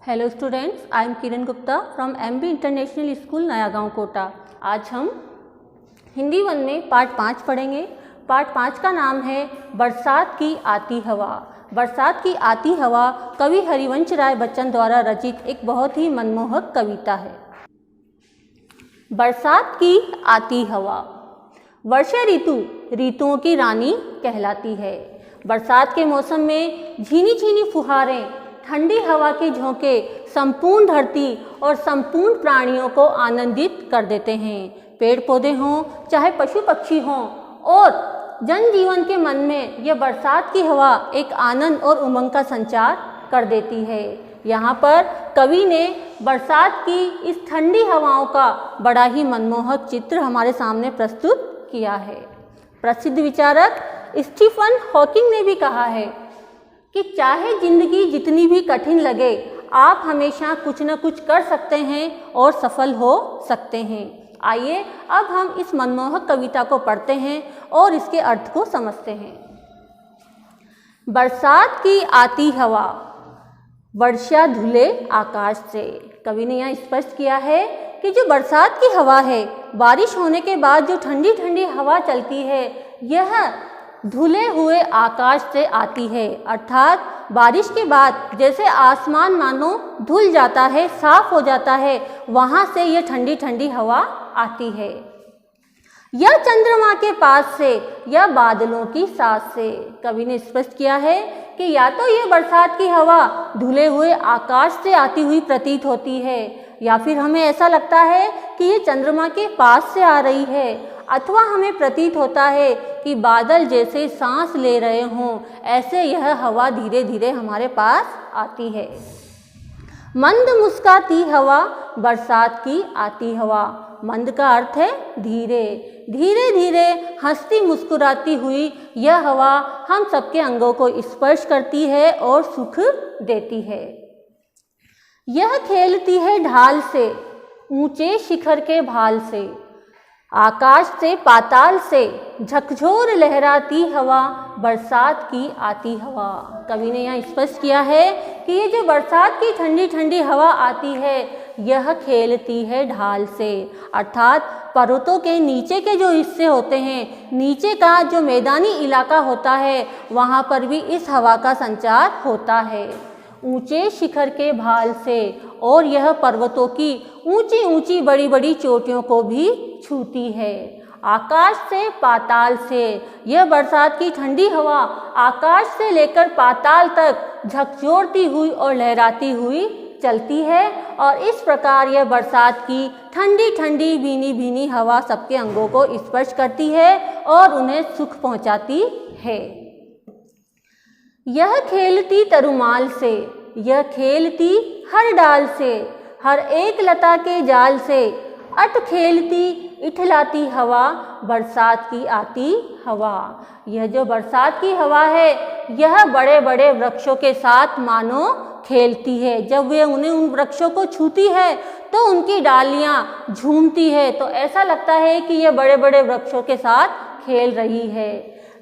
Hello students, I am Kiran Gupta from MB international school नया गांव कोटा। आज हम हिंदी 1 में पार्ट 5 पढ़ेंगे। पार्ट 5 का नाम है बरसात की आती हवा। बरसात की आती हवा कवि हरिवंश राय बच्चन द्वारा रचित एक बहुत ही मनमोहक कविता है। बरसात की आती हवा। वर्षा ऋतु ऋतुओं की रानी कहलाती है। बरसात के मौसम में झीनी झीनी फुहारें, ठंडी हवा के झोंके संपूर्ण धरती और संपूर्ण प्राणियों को आनंदित कर देते हैं। पेड़ पौधे हों चाहे पशु पक्षी हों और जनजीवन के मन में यह बरसात की हवा एक आनंद और उमंग का संचार कर देती है। यहाँ पर कवि ने बरसात की इस ठंडी हवाओं का बड़ा ही मनमोहक चित्र हमारे सामने प्रस्तुत किया है। प्रसिद्ध विचारक स्टीफन हॉकिंग ने भी कहा है कि चाहे जिंदगी जितनी भी कठिन लगे, आप हमेशा कुछ न कुछ कर सकते हैं और सफल हो सकते हैं। आइए अब हम इस मनमोहक कविता को पढ़ते हैं और इसके अर्थ को समझते हैं। बरसात की आती हवा, वर्षा धुले आकाश से। कवि ने यहाँ स्पष्ट किया है कि जो बरसात की हवा है, बारिश होने के बाद जो ठंडी ठंडी हवा चलती है, यह धुले हुए आकाश से आती है। अर्थात बारिश के बाद जैसे आसमान मानो धुल जाता है, साफ हो जाता है, वहाँ से यह ठंडी ठंडी हवा आती है। यह चंद्रमा के पास से या बादलों की सांस से। कवि ने स्पष्ट किया है कि या तो यह बरसात की हवा धुले हुए आकाश से आती हुई प्रतीत होती है, या फिर हमें ऐसा लगता है कि ये चंद्रमा के पास से आ रही है, अथवा हमें प्रतीत होता है कि बादल जैसे सांस ले रहे हों, ऐसे यह हवा धीरे धीरे हमारे पास आती है। मंद मुस्काती हवा, बरसात की आती हवा। मंद का अर्थ है धीरे। धीरे धीरे हंसती मुस्कुराती हुई यह हवा हम सबके अंगों को स्पर्श करती है और सुख देती है। यह खेलती है ढाल से, ऊंचे शिखर के भाल से, आकाश से पाताल से झकझोर लहराती हवा, बरसात की आती हवा। कवि ने यहाँ स्पष्ट किया है कि ये जो बरसात की ठंडी ठंडी हवा आती है, यह खेलती है ढाल से। अर्थात पर्वतों के नीचे के जो हिस्से होते हैं, नीचे का जो मैदानी इलाका होता है, वहाँ पर भी इस हवा का संचार होता है। ऊंचे शिखर के भाल से, और यह पर्वतों की ऊंची ऊंची बड़ी बड़ी चोटियों को भी छूती है। आकाश से पाताल से, यह बरसात की ठंडी हवा आकाश से लेकर पाताल तक झकझोरती हुई और लहराती हुई चलती है, और इस प्रकार यह बरसात की ठंडी ठंडी भीनी भीनी हवा सबके अंगों को स्पर्श करती है और उन्हें सुख पहुंचाती है। यह खेलती तरुमाल से, यह खेलती हर डाल से, हर एक लता के जाल से, अट खेलती इठलाती हवा, बरसात की आती हवा। यह जो बरसात की हवा है, यह बड़े बड़े वृक्षों के साथ मानो खेलती है। जब वे उन वृक्षों को छूती है तो उनकी डालियां झूमती है, तो ऐसा लगता है कि यह बड़े बड़े वृक्षों के साथ खेल रही है।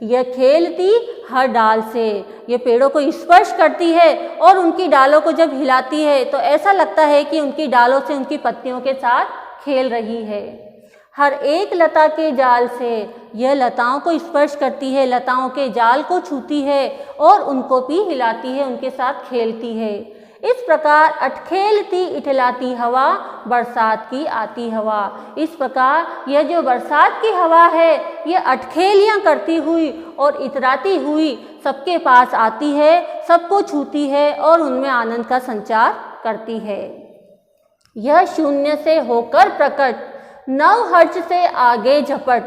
यह खेलती हर डाल से, ये पेड़ों को स्पर्श करती है और उनकी डालों को जब हिलाती है तो ऐसा लगता है कि उनकी डालों से उनकी पत्तियों के साथ खेल रही है। हर एक लता के जाल से, यह लताओं को स्पर्श करती है, लताओं के जाल को छूती है और उनको भी हिलाती है, उनके साथ खेलती है। इस प्रकार अटखेलती इठलाती हवा, बरसात की आती हवा। इस प्रकार यह जो बरसात की हवा है, यह अटखेलियाँ करती हुई और इतराती हुई सबके पास आती है, सबको छूती है और उनमें आनंद का संचार करती है। यह शून्य से होकर प्रकट, नव हर्ष से आगे झपट,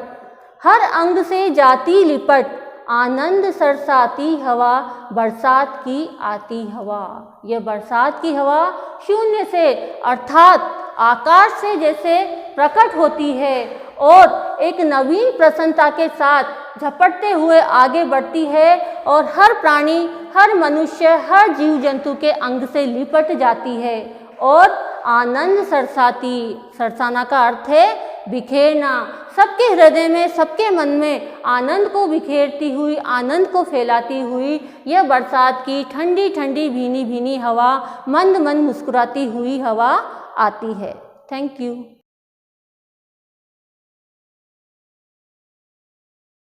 हर अंग से जाती लिपट, आनंद सरसाती हवा, बरसात की आती हवा। यह बरसात की हवा शून्य से अर्थात आकाश से जैसे प्रकट होती है और एक नवीन प्रसन्नता के साथ झपटते हुए आगे बढ़ती है, और हर प्राणी, हर मनुष्य, हर जीव जंतु के अंग से लिपट जाती है और आनंद सरसाती। सरसाना का अर्थ है बिखेरना, सबके हृदय में, सबके मन में आनंद को बिखेरती हुई, आनंद को फैलाती हुई यह बरसात की ठंडी ठंडी भीनी भीनी हवा, मंद मंद मुस्कुराती हुई हवा आती है। Thank you.